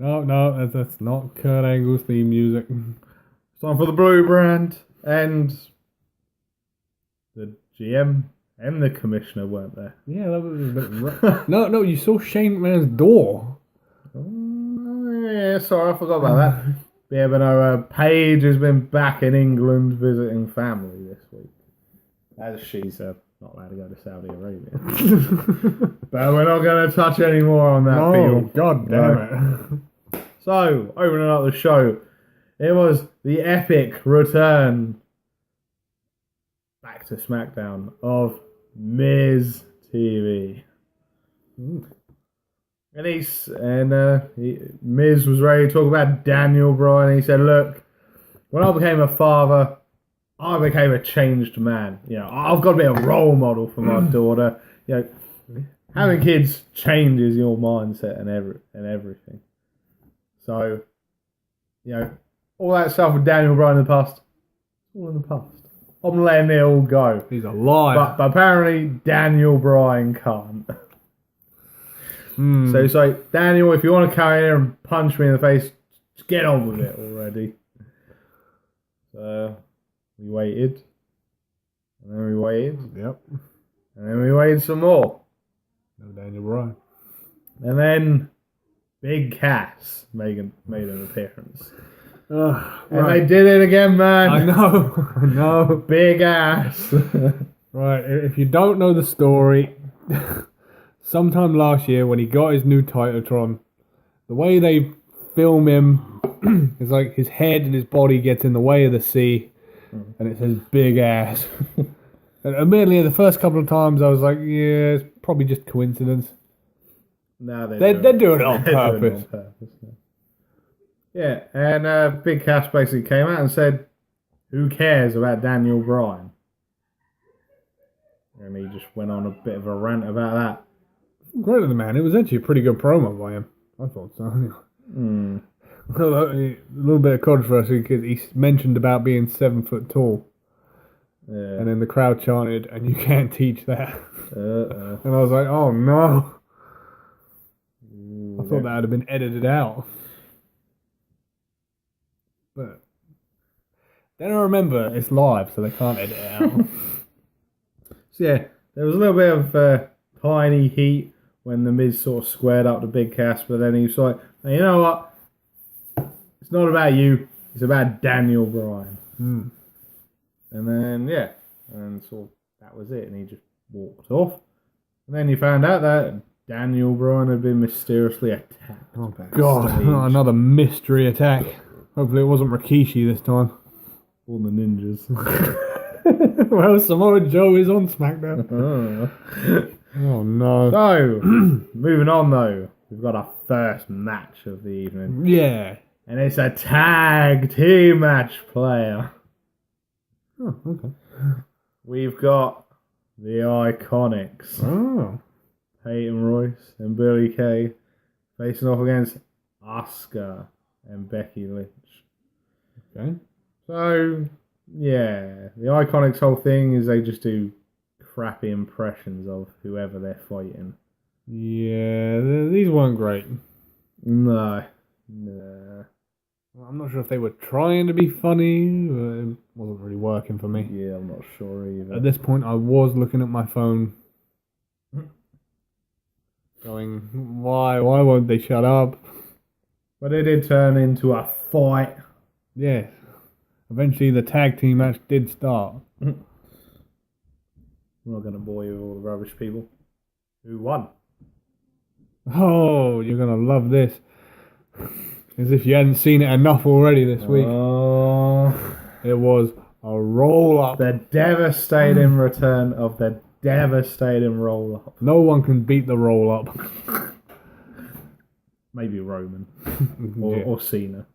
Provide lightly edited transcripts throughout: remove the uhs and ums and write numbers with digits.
No, that's not Kurt Angle's theme music. It's time for the Blue Brand, and the GM and the commissioner weren't there. Yeah, that was a bit No, you saw Shane McMahon's door. Oh, yeah, sorry, I forgot about that. Yeah, but no, Paige has been back in England visiting family this week. As she's not allowed to go to Saudi Arabia. But we're not going to touch any more on that, people. God damn it. So, opening up the show, it was the epic return back to Smackdown of Miz TV. And Miz was ready to talk about Daniel Bryan. He said, "Look, when I became a father, I became a changed man. You know, I've got to be a role model for my daughter. You know, having kids changes your mindset and everything. So, you know, all that stuff with Daniel Bryan in the past, all in the past. I'm letting it all go. He's a liar. But apparently, Daniel Bryan can't." So it's like, "Daniel, if you want to come in here and punch me in the face, just get on with it already." So we waited. And then we waited. Yep. And then we waited some more. No Daniel Bryan. And then Big Cass made an appearance. And they did it again, man. I know. Big ass. Right, if you don't know the story, sometime last year when he got his new Titantron, the way they film him is like his head and his body gets in the way of the C, and it says big ass. And admittedly, the first couple of times I was like, yeah, it's probably just coincidence. No, they're doing it on purpose. Yeah, and Big Cass basically came out and said, "Who cares about Daniel Bryan?" And he just went on a bit of a rant about that. Great to the man. It was actually a pretty good promo by him. I thought so. A little bit of controversy because he mentioned about being 7 foot tall. Yeah. And then the crowd chanted, "And you can't teach that." And I was like, oh no. I thought that would have been edited out. But then I remember it's live, so they can't edit it out. So yeah, there was a little bit of tiny heat when the Miz sort of squared up to Big Cass, but then he was like, "Hey, you know what? It's not about you. It's about Daniel Bryan." And then and so that was it, and he just walked off. And then he found out that Daniel Bryan had been mysteriously attacked. Oh God! Another mystery attack. Hopefully it wasn't Rikishi this time. All the ninjas. Well, Samoa Joe is on SmackDown. Oh no. So, moving on though, we've got our first match of the evening. Yeah. And it's a tag team match, player. Oh, okay. We've got the Iconics. Oh. Peyton Royce and Billy Kay facing off against Asuka and Becky Lynch. Okay. So, yeah, the Iconics' whole thing is they just do crappy impressions of whoever they're fighting. Yeah, these weren't great. No. I'm not sure if they were trying to be funny, but it wasn't really working for me. Yeah, I'm not sure either. At this point, I was looking at my phone, going, why won't they shut up? But it did turn into a fight. Yeah. Eventually, the tag team match did start. We're not going to bore you with all the rubbish, people. Who won? Oh, you're going to love this. As if you hadn't seen it enough already this week. It was a roll-up. The devastating return of the devastating roll-up. No one can beat the roll-up. Maybe Roman. Yeah. Or Cena.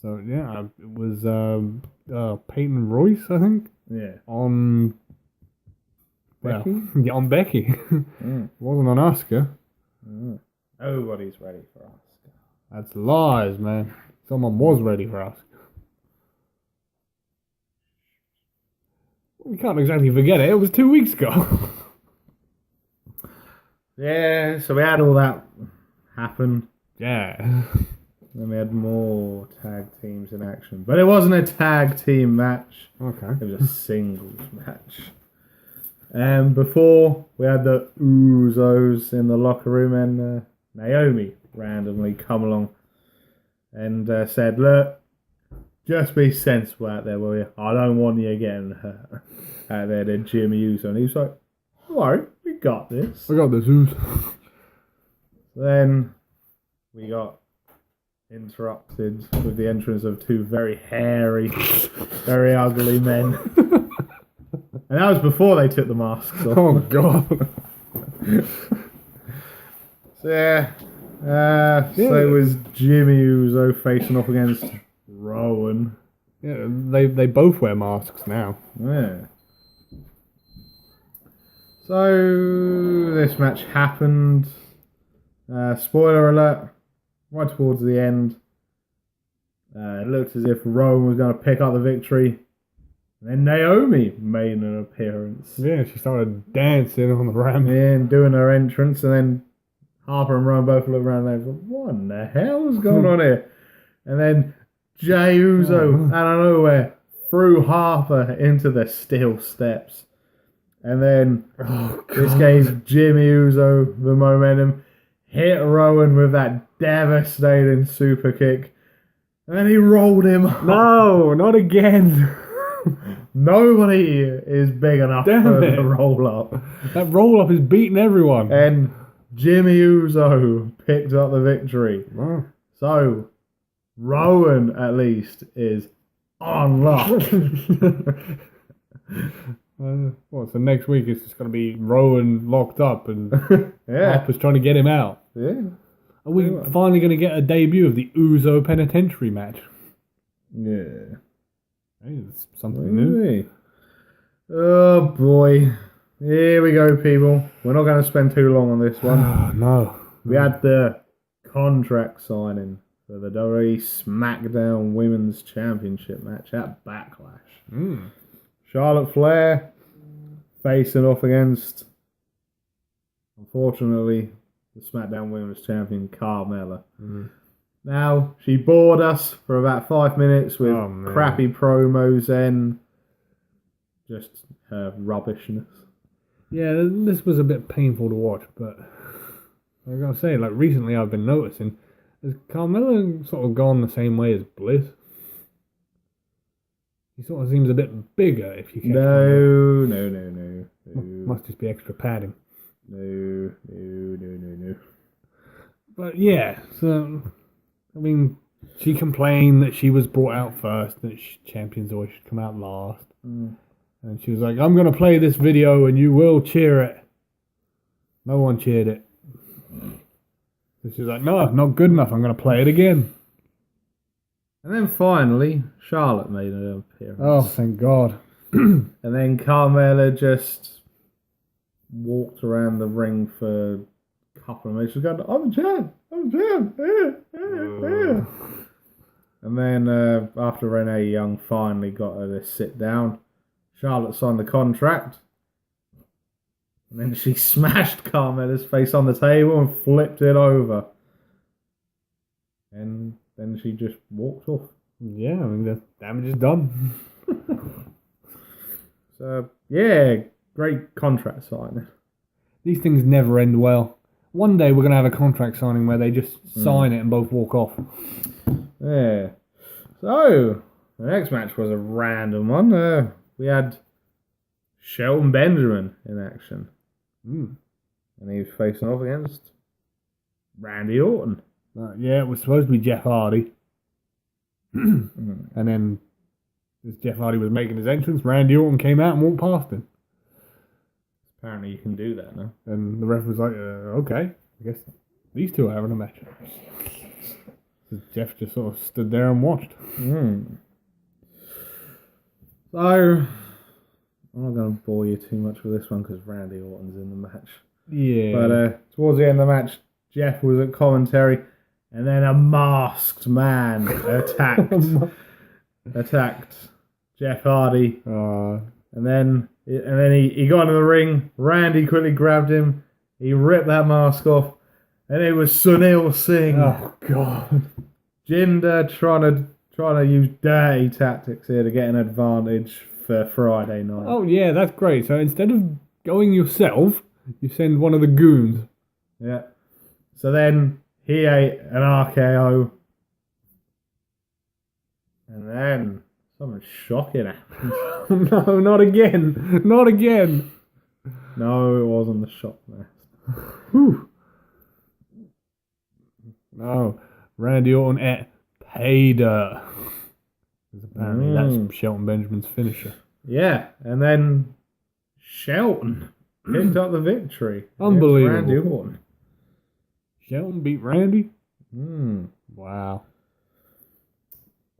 So, yeah, it was Peyton Royce, I think. Yeah. On Becky? Well, yeah, on Becky. It wasn't on Asuka. Nobody's ready for Asuka. That's lies, man. Someone was ready for Asuka. We can't exactly forget it. It was 2 weeks ago. Yeah, so we had all that happen. Yeah. Then we had more tag teams in action. But it wasn't a tag team match. Okay. It was a singles match. And before, we had the Usos in the locker room, and Naomi randomly come along and said, look, just be sensible out there, will you? I don't want you getting hurt out there to Jimmy Uso. And he was like, don't worry, we got this. I got the Zeus. Then we got interrupted with the entrance of two very hairy, very ugly men. And that was before they took the masks off. Oh, God. So, so it was Jimmy Uso facing off against Rowan. Yeah, they both wear masks now. Yeah. So, this match happened. Spoiler alert. Right towards the end. It looked as if Rowan was going to pick up the victory. And then Naomi made an appearance. Yeah, she started dancing on the ramp. And doing her entrance. And then Harper and Rowan both looked around and they were like, what in the hell is going on here? And then Jey Uso, out of nowhere, threw Harper into the steel steps. And then this gave Jimmy Uso the momentum. Hit Rowan with that devastating super kick. And then he rolled him up. No, not again. Nobody is big enough for the roll up. That roll up is beating everyone. And Jimmy Uso picked up the victory. Wow. So, Rowan at least is unlocked. So next week it's just going to be Rowan locked up and Yeah. Harper's trying to get him out. Yeah. Are we finally going to get a debut of the Uso penitentiary match? Yeah. Hey, it's something new. Hey. Oh boy. Here we go, people. We're not going to spend too long on this one. Oh, no. We had the contract signing for the WWE Smackdown Women's Championship match at Backlash. Charlotte Flair facing off against, unfortunately, the SmackDown Women's Champion, Carmella. Now, she bored us for about 5 minutes with crappy promos and just her rubbishness. Yeah, this was a bit painful to watch, but I gotta say, like, recently I've been noticing, has Carmella sort of gone the same way as Bliss? He sort of seems a bit bigger, if you can. No. Must just be extra padding. No. But yeah, so, I mean, she complained that she was brought out first, that champions always should come out last. And she was like, I'm going to play this video and you will cheer it. No one cheered it. So she's like, no, not good enough, I'm going to play it again. And then finally, Charlotte made an appearance. Oh, thank God. And then Carmella just walked around the ring for a couple of minutes. She was going, I'm a champ. And then after Renee Young finally got her to sit down, Charlotte signed the contract. And then she smashed Carmella's face on the table and flipped it over. And then she just walked off. Yeah, I mean, the damage is done. So, yeah, great contract signing. These things never end well. One day we're going to have a contract signing where they just sign it and both walk off. Yeah. So, the next match was a random one. We had Shelton Benjamin in action. And he was facing off against Randy Orton. Yeah, it was supposed to be Jeff Hardy. And then, as Jeff Hardy was making his entrance, Randy Orton came out and walked past him. Apparently you can do that now. And the ref was like, okay, I guess these two are having a match. So Jeff just sort of stood there and watched. So, I'm not going to bore you too much with this one because Randy Orton's in the match. Yeah. But towards the end of the match, Jeff was at commentary, and then a masked man attacked Jeff Hardy. And then he got into the ring. Randy quickly grabbed him. He ripped that mask off. And it was Sunil Singh. Oh God. Jinder trying to use dirty tactics here to get an advantage for Friday night. Oh yeah, that's great. So instead of going yourself, you send one of the goons. Yeah. So then he ate an RKO. And then something shocking happened. No, not again. Not again. No, it wasn't the shock mask. Whew. No. Randy Orton ate pay dirt. 'Cause apparently that's Shelton Benjamin's finisher. Yeah, and then Shelton picked up the victory. Unbelievable. Randy Orton. Shelton beat Randy? Mm. Wow.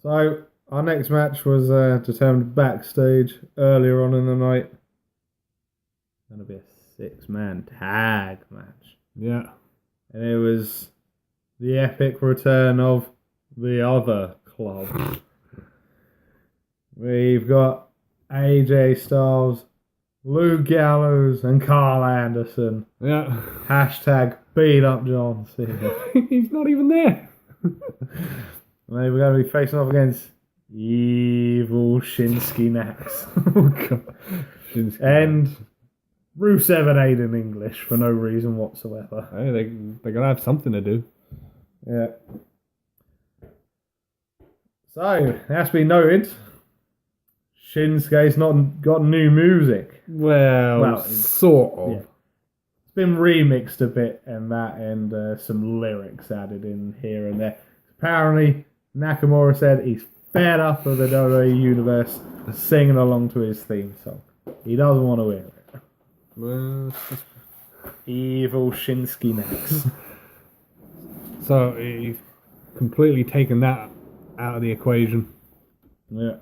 So, our next match was determined backstage earlier on in the night. It's going to be a 6-man tag match. Yeah. And it was the epic return of the other club. We've got AJ Styles, Luke Gallows, and Carl Anderson. Yeah. Hashtag beat up John Cena. He's not even there. And they were going to be facing off against evil Shinsuke Nax. Oh God. And Rusev and Aiden English for no reason whatsoever. Hey, they're going to have something to do. Yeah. So, it has to be noted, Shinsuke's not got new music. Well sort of. Yeah. It's been remixed a bit and that, and some lyrics added in here and there. Apparently, Nakamura said he's fed up of the WWE Universe singing along to his theme song. He doesn't want to hear it. Well, Evil Shinsuke Nax. so he's completely taken that out of the equation. Yeah.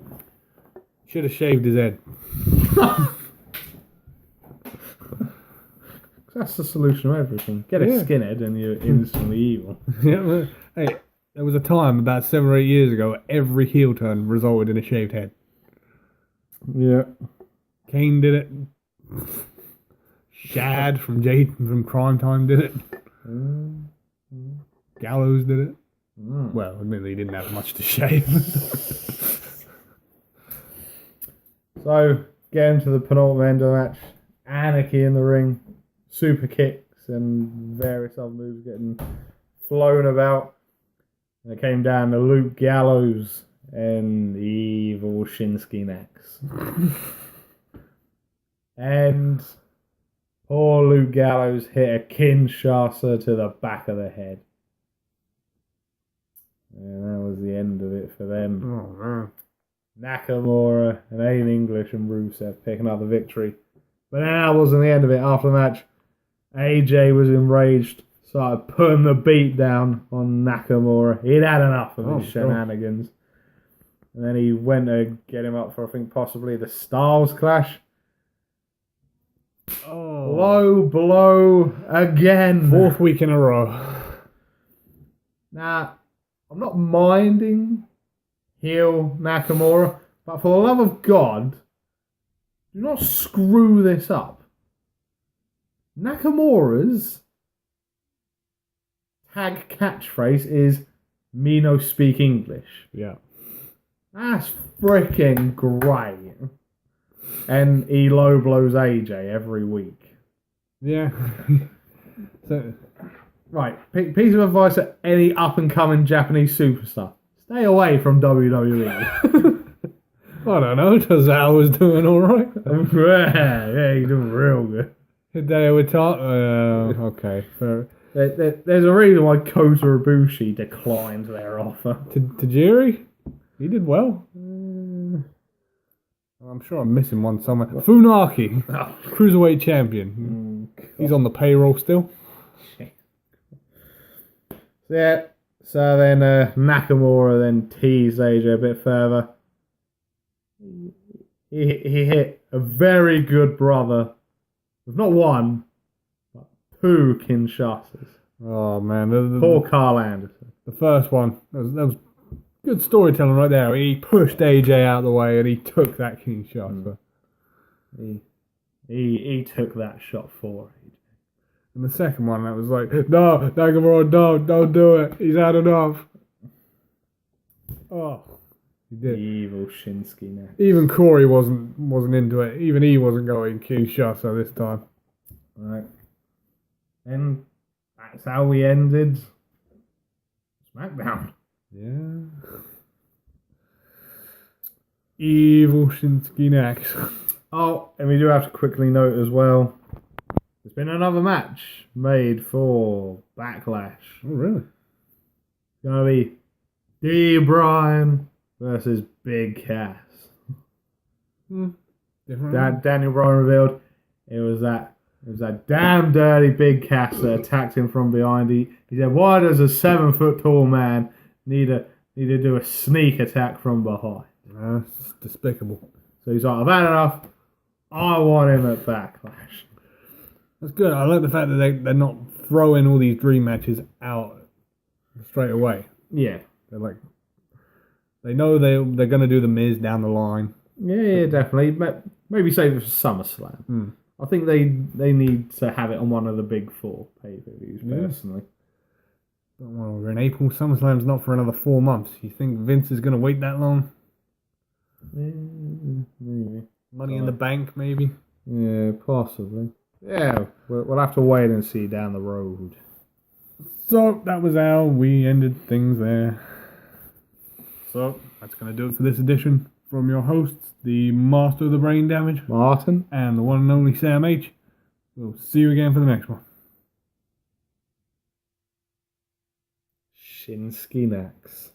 Should have shaved his head. That's the solution to everything. Get a skinhead and you're instantly evil. Yeah, well, hey, there was a time about 7 or 8 years ago where every heel turn resulted in a shaved head. Yeah. Kane did it. Shad from Crime Time did it. Gallows did it. Well, admittedly, he didn't have much to shave. So, getting to the penultimate end of the match. Anarchy in the ring. Super kicks and various other moves getting flown about. And it came down to Luke Gallows and the evil Shinsuke Nax. And poor Luke Gallows hit a Kinshasa to the back of the head. And that was the end of it for them. Oh, man. Nakamura and Aiden English and Rusev picking up the victory. But that wasn't the end of it. After the match, AJ was enraged, started putting the beat down on Nakamura. He'd had enough of his shenanigans. And then he went to get him up for, I think, possibly the Styles Clash. Oh. Low blow again. 4th week in a row. Now, I'm not minding heel Nakamura, but for the love of God, do not screw this up. Nakamura's tag catchphrase is "Me no speak English." Yeah. That's freaking great. And he low blows AJ every week. Yeah. So, right, piece of advice to any up-and-coming Japanese superstar. Stay away from WWE. I don't know. Tozawa was doing all right. yeah, he's doing real good. Hideo Itami. Okay. Fair. There's a reason why Kota Ibushi declined their offer. Tajiri? He did well. I'm sure I'm missing one somewhere. Funaki. Cruiserweight champion. He's on the payroll still. Yeah. So then Nakamura then teased AJ a bit further. He hit a very good brother with not one, but 2 Kinshasas. Oh man, Poor Carl Anderson. The first one, that was good storytelling right there. He pushed AJ out of the way and he took that Kinshasa. He took that shot for AJ. And the second one, that was like, no, Nakamura, don't do it. He's had enough. Oh, he did. Evil Shinsuke now. Even Corey wasn't into it. Even he wasn't going Kinshasa this time. Right. And that's how we ended SmackDown. Yeah. Evil Shinsuke next. Oh, and we do have to quickly note as well, there's been another match made for Backlash. Oh, really? It's going to be D. Bryan versus Big Cass. Different. Daniel Bryan revealed it was that damn dirty Big Cass that attacked him from behind. He said, "Why does a 7 foot tall man need to do a sneak attack from behind?" That's despicable. So he's like, "I've had enough. I want him at Backlash." That's good. I like the fact that they're not throwing all these dream matches out straight away. Yeah. They're like, they know they're going to do the Miz down the line. Yeah, definitely. Maybe save it for SummerSlam. I think they need to have it on one of the big 4 pay-per-views, personally. Well, we're in April. SummerSlam's not for another 4 months. You think Vince is going to wait that long? Yeah, maybe. Money in the Bank, maybe? Yeah, possibly. Yeah, we'll have to wait and see down the road. So, that was how we ended things there. So, that's going to do it for this edition. From your hosts, the Master of the Brain Damage, Martin. and the one and only Sam H. We'll see you again for the next one. Shinsuke next.